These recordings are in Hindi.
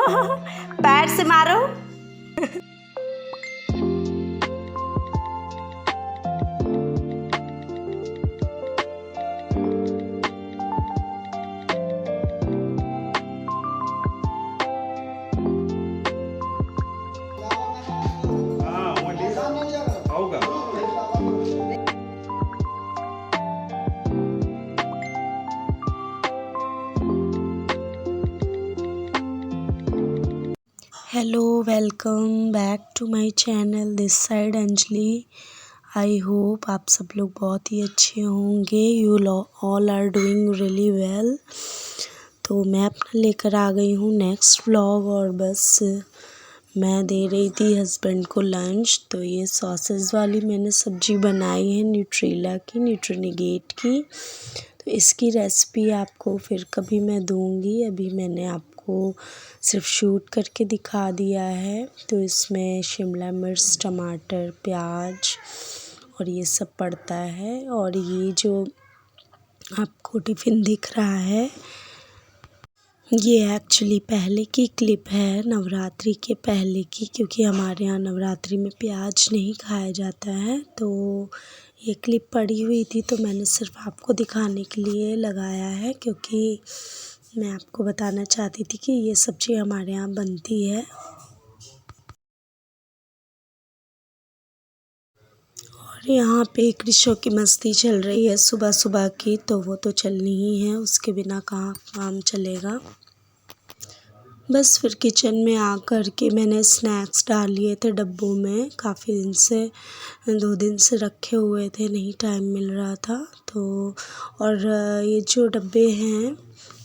पैर से मारो। Hello, welcome back to my channel. This side Anjali. I hope आप सब लोग बहुत ही अच्छे होंगे। You all are doing really well. तो मैं अपना लेकर आ गई हूँ नेक्स्ट व्लॉग, और बस मैं दे रही थी हस्बैंड को लंच। तो ये सॉसेज वाली मैंने सब्जी बनाई है, न्यूट्रेला की, न्यूट्रीनिगेट की। तो इसकी रेसिपी आपको फिर कभी मैं दूंगी। अभी मैंने आपको सिर्फ शूट करके दिखा दिया है। तो इसमें शिमला मिर्च, टमाटर, प्याज और ये सब पड़ता है। और ये जो आपको टिफ़िन दिख रहा है, ये एक्चुअली पहले की क्लिप है, नवरात्रि के पहले की, क्योंकि हमारे यहाँ नवरात्रि में प्याज नहीं खाया जाता है। तो ये क्लिप पड़ी हुई थी, तो मैंने सिर्फ आपको दिखाने के लिए लगाया है, क्योंकि मैं आपको बताना चाहती थी कि ये सब्ज़ी हमारे यहाँ बनती है। और यहाँ पे कृषों की मस्ती चल रही है सुबह सुबह की, तो वो तो चलनी ही है, उसके बिना कहाँ काम चलेगा। बस फिर किचन में आकर के मैंने स्नैक्स डाल लिए थे डब्बों में। काफ़ी दिन से, 2 दिन से रखे हुए थे, नहीं टाइम मिल रहा था। तो और ये जो डब्बे हैं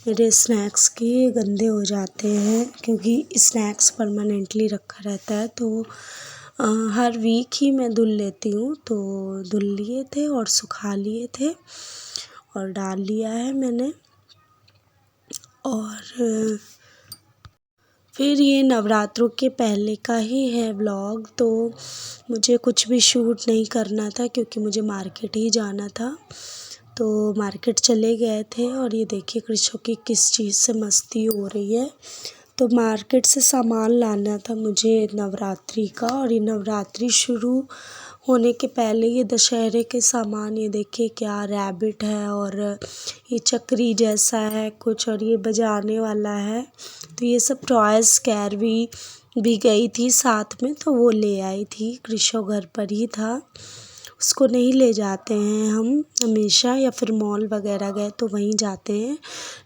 मेरे स्नैक्स के, गंदे हो जाते हैं, क्योंकि स्नैक्स परमानेंटली रखा रहता है। तो हर वीक ही मैं धुल लेती हूँ। तो धुल लिए थे और सुखा लिए थे और डाल लिया है मैंने। और फिर ये नवरात्रों के पहले का ही है व्लॉग। तो मुझे कुछ भी शूट नहीं करना था, क्योंकि मुझे मार्केट ही जाना था। तो मार्केट चले गए थे, और ये देखिए कृषों की किस चीज़ से मस्ती हो रही है। तो मार्केट से सामान लाना था मुझे नवरात्रि का, और ये नवरात्रि शुरू होने के पहले ये दशहरे के सामान, ये देखिए क्या रैबिट है, और ये चक्री जैसा है कुछ, और ये बजाने वाला है। तो ये सब टॉयज़, कैरवी भी गई थी साथ में, तो वो ले आई थी। कृषो घर पर ही था, उसको नहीं ले जाते हैं हम हमेशा, या फिर मॉल वगैरह गए तो वहीं जाते हैं।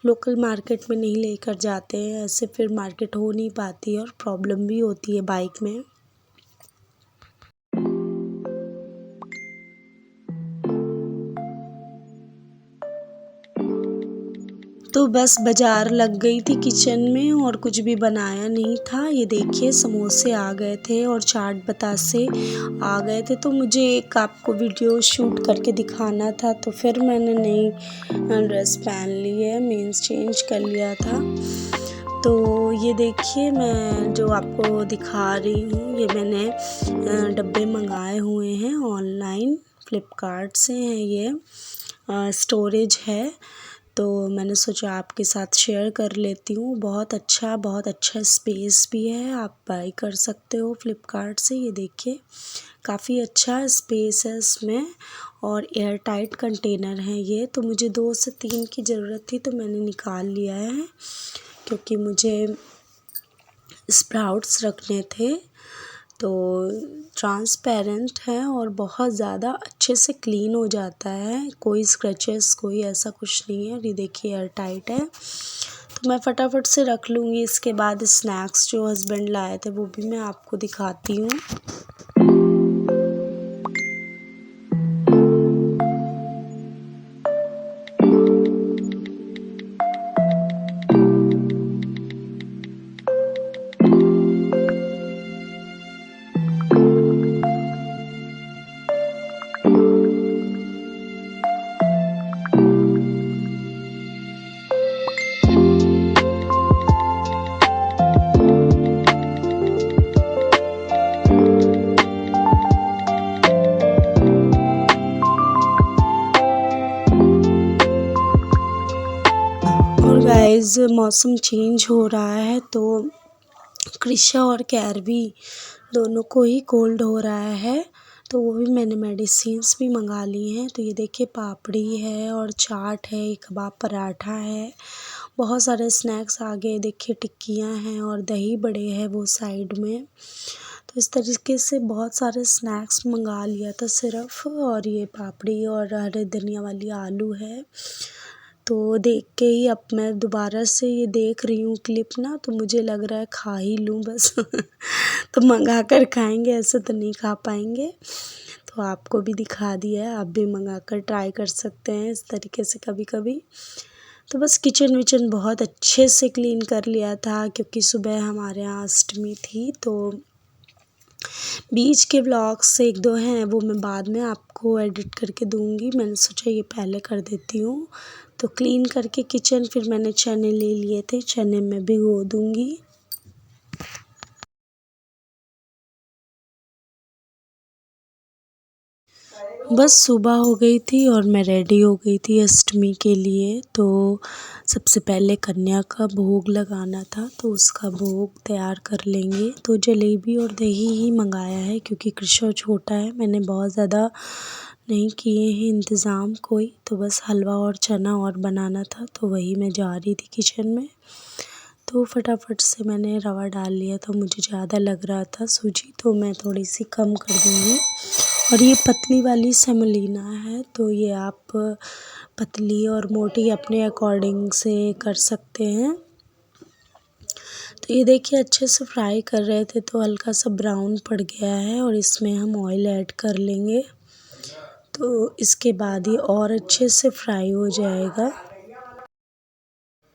लोकल मार्केट में नहीं लेकर जाते हैं, ऐसे फिर मार्केट हो नहीं पाती है और प्रॉब्लम भी होती है बाइक में। तो बस बाज़ार लग गई थी किचन में, और कुछ भी बनाया नहीं था। ये देखिए समोसे आ गए थे और चाट बतासे आ गए थे। तो मुझे एक आपको वीडियो शूट करके दिखाना था, तो फिर मैंने नई ड्रेस पहन ली है, मीन्स चेंज कर लिया था। तो ये देखिए मैं जो आपको दिखा रही हूँ, ये मैंने डब्बे मंगाए हुए हैं ऑनलाइन, फ्लिपकार्ट से हैं ये। स्टोरेज है, तो मैंने सोचा आपके साथ शेयर कर लेती हूँ। बहुत अच्छा स्पेस भी है, आप बाई कर सकते हो फ्लिपकार्ट से। ये देखिए काफ़ी अच्छा स्पेस है इसमें, और एयर टाइट कंटेनर है ये। तो मुझे 2 से 3 की ज़रूरत थी, तो मैंने निकाल लिया है, क्योंकि मुझे स्प्राउट्स रखने थे। तो ट्रांसपेरेंट है और बहुत ज़्यादा अच्छे से क्लीन हो जाता है, कोई स्क्रैचेस, कोई ऐसा कुछ नहीं है। ये देखिए एयर टाइट है, तो मैं फटाफट से रख लूँगी। इसके बाद स्नैक्स जो हस्बैंड लाए थे वो भी मैं आपको दिखाती हूँ। गाइस मौसम चेंज हो रहा है, तो कृषा और कैरवी दोनों को ही कोल्ड हो रहा है, तो वो भी मैंने मेडिसिन्स भी मंगा ली हैं। तो ये देखिए पापड़ी है और चाट है, कबाब पराठा है, बहुत सारे स्नैक्स आ गए। देखिए टिक्कियाँ हैं और दही बड़े हैं वो साइड में। तो इस तरीके से बहुत सारे स्नैक्स मंगा लिया था सिर्फ। और ये पापड़ी और हरे धनिया वाली आलू है। तो देख के ही अब मैं दोबारा से ये देख रही हूँ क्लिप ना, तो मुझे लग रहा है खा ही लूँ बस। तो मंगा कर खाएंगे, ऐसे तो नहीं खा पाएंगे। तो आपको भी दिखा दिया है, आप भी मंगा कर ट्राई कर सकते हैं इस तरीके से कभी कभी। तो बस किचन विचन बहुत अच्छे से क्लीन कर लिया था, क्योंकि सुबह हमारे यहाँ अष्टमी थी। तो बीच के व्लॉग्स एक दो हैं वो मैं बाद में आपको एडिट करके दूँगी, मैंने सोचा ये पहले कर देती हूँ। तो क्लीन करके किचन फिर मैंने चने ले लिए थे, चने में भिगो दूँगी। बस सुबह हो गई थी और मैं रेडी हो गई थी अष्टमी के लिए। तो सबसे पहले कन्या का भोग लगाना था, तो उसका भोग तैयार कर लेंगे। तो जलेबी और दही ही मंगाया है, क्योंकि कृष्ण छोटा है, मैंने बहुत ज़्यादा नहीं किए हैं इंतज़ाम कोई। तो बस हलवा और चना और बनाना था, तो वही मैं जा रही थी किचन में। तो फटाफट से मैंने रवा डाल लिया था, मुझे ज़्यादा लग रहा था सूजी, तो मैं थोड़ी सी कम कर दूँगी। और ये पतली वाली सेमोलिना है, तो ये आप पतली और मोटी अपने अकॉर्डिंग से कर सकते हैं। तो ये देखिए अच्छे से फ्राई कर रहे थे तो हल्का सा ब्राउन पड़ गया है, और इसमें हम ऑयल ऐड कर लेंगे। तो इसके बाद ये और अच्छे से फ्राई हो जाएगा।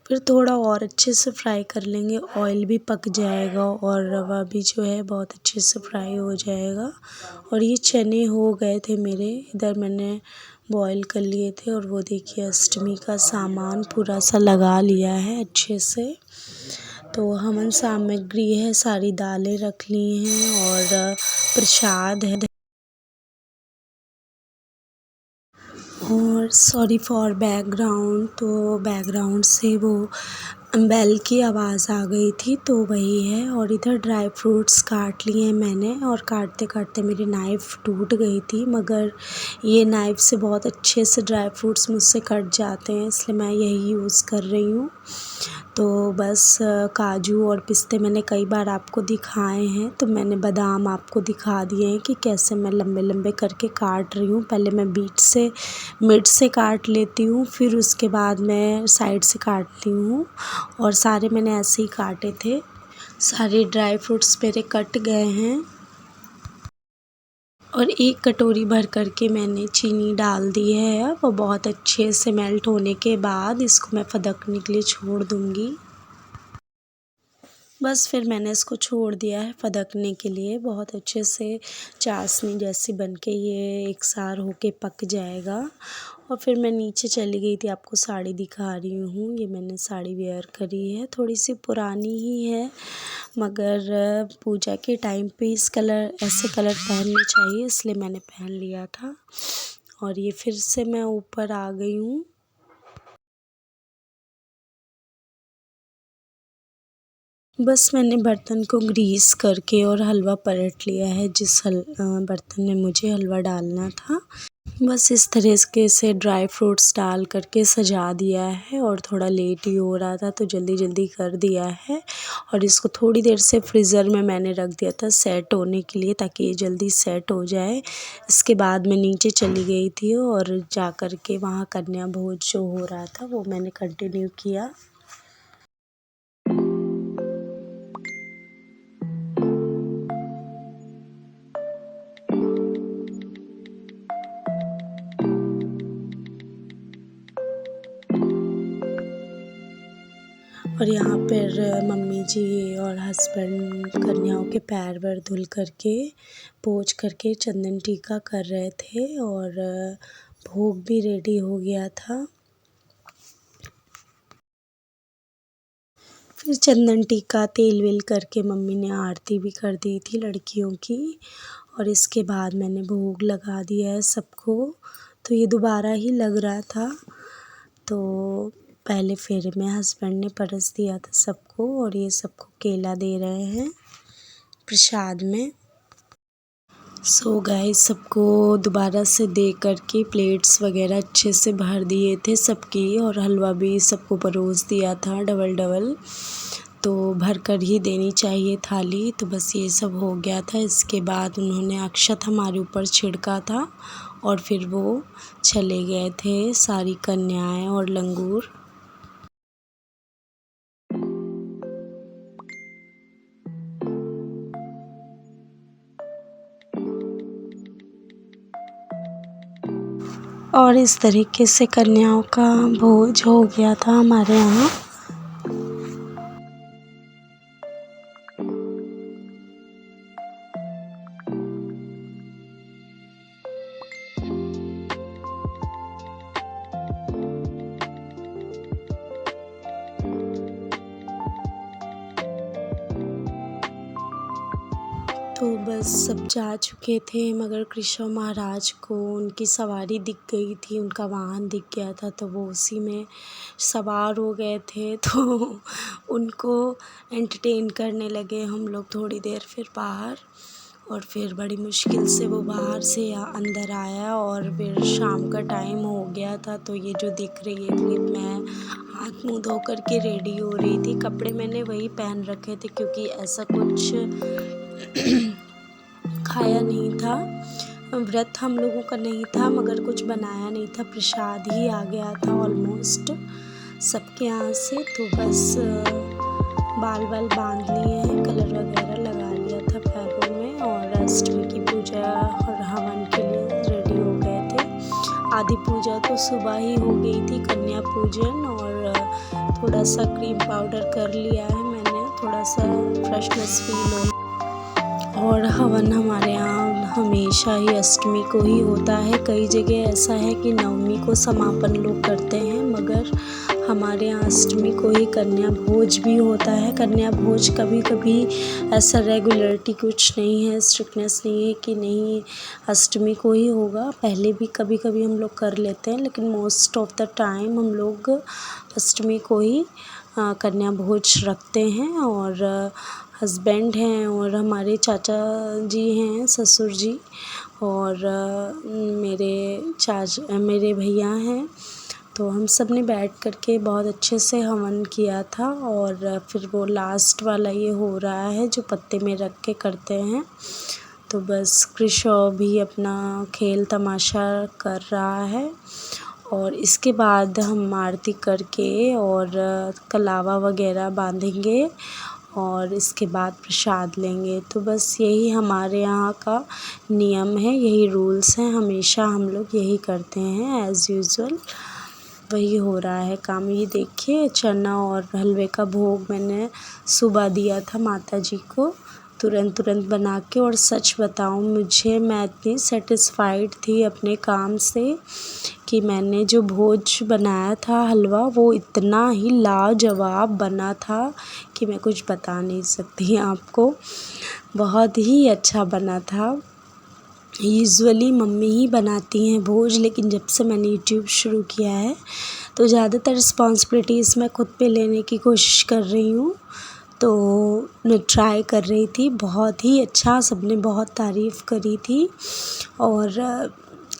फिर थोड़ा और अच्छे से फ्राई कर लेंगे, ऑयल भी पक जाएगा और रवा भी जो है बहुत अच्छे से फ्राई हो जाएगा। और ये चने हो गए थे मेरे, इधर मैंने बॉईल कर लिए थे। और वो देखिए अष्टमी का सामान पूरा सा लगा लिया है अच्छे से। तो हवन सामग्री है, सारी दालें रख ली हैं और प्रसाद है। और सॉरी फॉर बैकग्राउंड, तो बैकग्राउंड से वो बेल की आवाज़ आ गई थी, तो वही है। और इधर ड्राई फ्रूट्स काट लिए मैंने, और काटते काटते मेरी नाइफ़ टूट गई थी, मगर ये नाइफ़ से बहुत अच्छे से ड्राई फ्रूट्स मुझसे कट जाते हैं, इसलिए मैं यही यूज़ कर रही हूँ। तो बस काजू और पिस्ते मैंने कई बार आपको दिखाए हैं, तो मैंने बादाम आपको दिखा दिए हैं कि कैसे मैं लंबे लंबे करके काट रही हूँ। पहले मैं बीच से मिड से काट लेती हूँ, फिर उसके बाद मैं साइड से काटती हूँ। और सारे मैंने ऐसे ही काटे थे। सारे ड्राई फ्रूट्स मेरे कट गए हैं। और एक कटोरी भर कर के मैंने चीनी डाल दी है। अब वो बहुत अच्छे से मेल्ट होने के बाद इसको मैं फदकने के लिए छोड़ दूँगी। बस फिर मैंने इसको छोड़ दिया है फदकने के लिए। बहुत अच्छे से चाशनी जैसी बन के ये एक सार होके पक जाएगा। और फिर मैं नीचे चली गई थी, आपको साड़ी दिखा रही हूँ। ये मैंने साड़ी वेयर करी है, थोड़ी सी पुरानी ही है, मगर पूजा के टाइम पे इस कलर ऐसे कलर पहनने चाहिए, इसलिए मैंने पहन लिया था। और ये फिर से मैं ऊपर आ गई हूँ। बस मैंने बर्तन को ग्रीस करके और हलवा पलट लिया है, जिस बर्तन में मुझे हलवा डालना था। बस इस तरीके से ड्राई फ्रूट्स डाल करके सजा दिया है। और थोड़ा लेट ही हो रहा था तो जल्दी जल्दी कर दिया है। और इसको थोड़ी देर से फ्रीज़र में मैंने रख दिया था सेट होने के लिए, ताकि ये जल्दी सेट हो जाए। इसके बाद मैं नीचे चली गई थी और जा कर के वहाँ कन्या भोज जो हो रहा था वो मैंने कंटिन्यू किया। और यहाँ पर मम्मी जी और हस्बैंड कन्याओं के पैर वैर धुल करके पोंछ करके चंदन टीका कर रहे थे। और भोग भी रेडी हो गया था। फिर चंदन टीका तेल वेल करके मम्मी ने आरती भी कर दी थी लड़कियों की। और इसके बाद मैंने भोग लगा दिया है सबको। तो ये दोबारा ही लग रहा था। तो पहले फेरे में हस्बैंड ने परस दिया था सबको और ये सबको केला दे रहे हैं प्रसाद में। सो गाइस सबको दोबारा से दे करके प्लेट्स वगैरह अच्छे से भर दिए थे सबकी और हलवा भी सबको परोस दिया था डबल डबल, तो भर कर ही देनी चाहिए थाली। तो बस ये सब हो गया था। इसके बाद उन्होंने अक्षत हमारे ऊपर छिड़का था और फिर वो चले गए थे सारी कन्याएं और लंगूर। और इस तरीके से कन्याओं का भोज हो गया था हमारे यहाँ। तो बस सब जा चुके थे मगर कृष्ण महाराज को उनकी सवारी दिख गई थी, उनका वाहन दिख गया था, तो वो उसी में सवार हो गए थे। तो उनको एंटरटेन करने लगे हम लोग थोड़ी देर फिर बाहर, और फिर बड़ी मुश्किल से वो बाहर से अंदर आया और फिर शाम का टाइम हो गया था। तो ये जो दिख रही है क्लिप, मैं हाथ मुँह धो कर के रेडी हो रही थी। कपड़े मैंने वही पहन रखे थे क्योंकि ऐसा कुछ खाया नहीं था, व्रत हम लोगों का नहीं था मगर कुछ बनाया नहीं था, प्रसाद ही आ गया था ऑलमोस्ट सबके यहाँ से। तो बस बाल बांध लिए हैं, कलर वगैरह लगा लिया था पैरों में और अष्टमी की पूजा और हवन के लिए रेडी हो गए थे। आधी पूजा तो सुबह ही हो गई थी, कन्या पूजन, और थोड़ा सा क्रीम पाउडर कर लिया है मैंने, थोड़ा सा फ्रेशनेस फील हो। और हवन हमारे यहाँ हमेशा ही अष्टमी को ही होता है। कई जगह ऐसा है कि नवमी को समापन लोग करते हैं मगर हमारे यहाँ अष्टमी को ही कन्या भोज भी होता है। कन्या भोज कभी कभी ऐसा रेगुलरिटी कुछ नहीं है, स्ट्रिक्टनेस नहीं है कि नहीं अष्टमी को ही होगा, पहले भी कभी कभी हम लोग कर लेते हैं, लेकिन मोस्ट ऑफ द टाइम हम लोग अष्टमी को ही कन्या भोज रखते हैं। और हस्बैंड हैं और हमारे चाचा जी हैं, ससुर जी, और मेरे भैया हैं। तो हम सब ने बैठ कर के बहुत अच्छे से हवन किया था। और फिर वो लास्ट वाला ये हो रहा है जो पत्ते में रख के करते हैं। तो बस कृष्ण भी अपना खेल तमाशा कर रहा है और इसके बाद हम आरती करके और कलावा वगैरह बांधेंगे और इसके बाद प्रसाद लेंगे। तो बस यही हमारे यहाँ का नियम है, यही रूल्स हैं, हमेशा हम लोग यही करते हैं एज़ यूजुअल। वही हो रहा है काम। ये देखिए चना और हलवे का भोग मैंने सुबह दिया था माता जी को, तुरंत बना के। और सच बताऊँ मैं इतनी सेटिस्फाइड थी अपने काम से कि मैंने जो भोज बनाया था हलवा, वो इतना ही लाजवाब बना था कि मैं कुछ बता नहीं सकती आपको, बहुत ही अच्छा बना था। यूजुअली मम्मी ही बनाती हैं भोज, लेकिन जब से मैंने यूट्यूब शुरू किया है तो ज़्यादातर रिस्पॉन्सिबिलिटीज़ मैं खुद पे लेने की कोशिश कर रही हूँ। तो मैं ट्राई कर रही थी, बहुत ही अच्छा, सबने बहुत तारीफ़ करी थी। और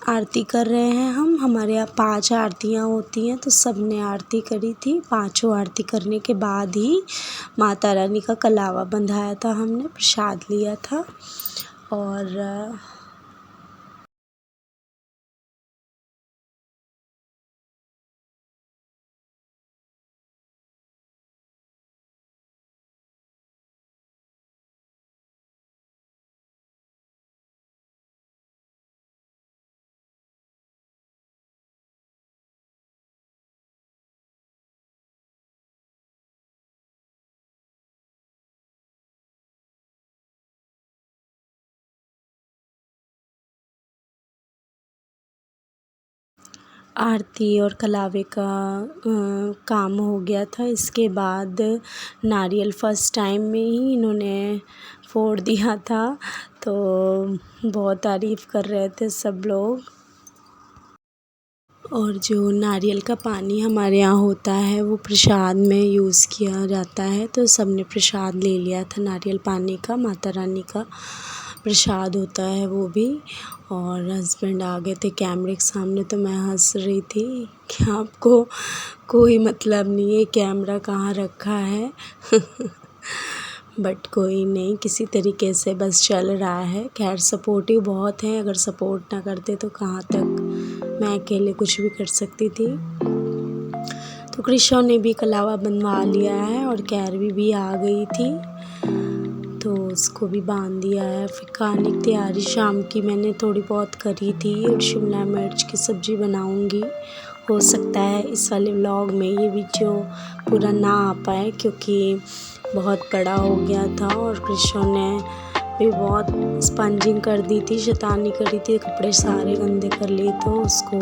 आरती कर रहे हैं हम, हमारे यहाँ 5 आरतियाँ होती हैं, तो सब ने आरती करी थी। 5 आरती करने के बाद ही माता रानी का कलावा बंधाया था, हमने प्रसाद लिया था। और आरती और कलावे का काम हो गया था। इसके बाद नारियल फर्स्ट टाइम में ही इन्होंने फोड़ दिया था, तो बहुत तारीफ़ कर रहे थे सब लोग। और जो नारियल का पानी हमारे यहाँ होता है वो प्रसाद में यूज़ किया जाता है। तो सबने प्रसाद ले लिया था नारियल पानी का, माता रानी का प्रसाद होता है वो भी। और हस्बैंड आ गए थे कैमरे के सामने, तो मैं हंस रही थी कि आपको कोई मतलब नहीं है कैमरा कहाँ रखा है बट कोई नहीं, किसी तरीके से बस चल रहा है। खैर सपोर्टिव बहुत है, अगर सपोर्ट ना करते तो कहाँ तक मैं अकेले कुछ भी कर सकती थी। तो कृष्णा ने भी कलावा बनवा लिया है और कैरवी भी आ गई थी, तो उसको भी बांध दिया है। फिर खाने की तैयारी शाम की मैंने थोड़ी बहुत करी थी और शिमला मिर्च की सब्ज़ी बनाऊंगी। हो सकता है इस वाले व्लॉग में ये वीडियो पूरा ना आ पाए क्योंकि बहुत बड़ा हो गया था और कृष्णा ने भी बहुत स्पंजिंग कर दी थी, शैतानी करी थी, कपड़े सारे गंदे कर लिए, तो उसको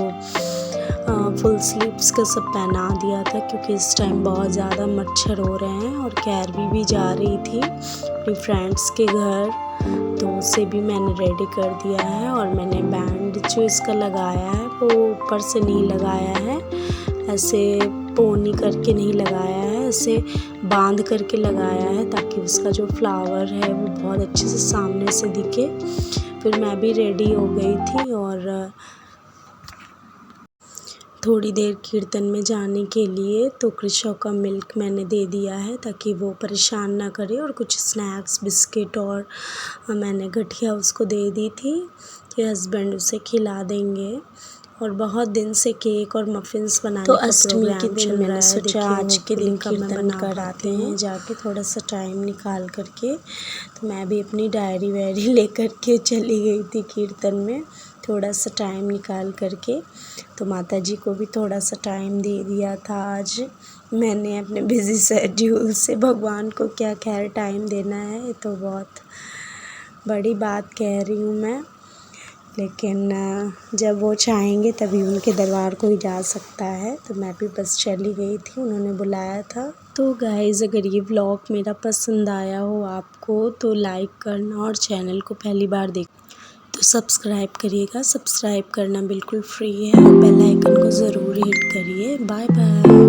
फुल स्लीव्स का सब पहना दिया था क्योंकि इस टाइम बहुत ज़्यादा मच्छर हो रहे हैं। और कैरवी भी जा रही थी अपनी फ्रेंड्स के घर, तो उसे भी मैंने रेडी कर दिया है। और मैंने बैंड जो इसका लगाया है वो ऊपर से नहीं लगाया है, ऐसे पोनी करके नहीं लगाया है, ऐसे बांध करके लगाया है ताकि उसका जो फ्लावर है वो बहुत अच्छे से सामने से दिखे। फिर मैं भी रेडी हो गई थी और थोड़ी देर कीर्तन में जाने के लिए तो कृष्णा का मिल्क मैंने दे दिया है ताकि वो परेशान ना करे, और कुछ स्नैक्स बिस्किट और मैंने गठिया उसको दे दी थी कि हस्बैंड उसे खिला देंगे। और बहुत दिन से केक और मफ़िन्स बनाने तो का अष्टमी के प्रोग्राम दिन चल मैंने रहा है। सोचा देखिए आज के दिन कीर्तन कराते हैं जाके थोड़ा सा टाइम निकाल करके। तो मैं भी अपनी डायरी वायरी लेकर के चली गई थी कीर्तन में थोड़ा सा टाइम निकाल करके। तो माता जी को भी थोड़ा सा टाइम दे दिया था आज मैंने अपने बिज़ी शेड्यूल से। भगवान को क्या खैर टाइम देना है, ये तो बहुत बड़ी बात कह रही हूँ मैं, लेकिन जब वो चाहेंगे तभी उनके दरबार को ही जा सकता है। तो मैं भी बस चली गई थी, उन्होंने बुलाया था। तो गाइज़ अगर ये व्लॉग मेरा पसंद आया हो आपको तो लाइक करना, और चैनल को पहली बार देख तो सब्सक्राइब करिएगा। सब्सक्राइब करना बिल्कुल फ्री है, बेल आइकन को ज़रूर हिट करिए। Bye bye.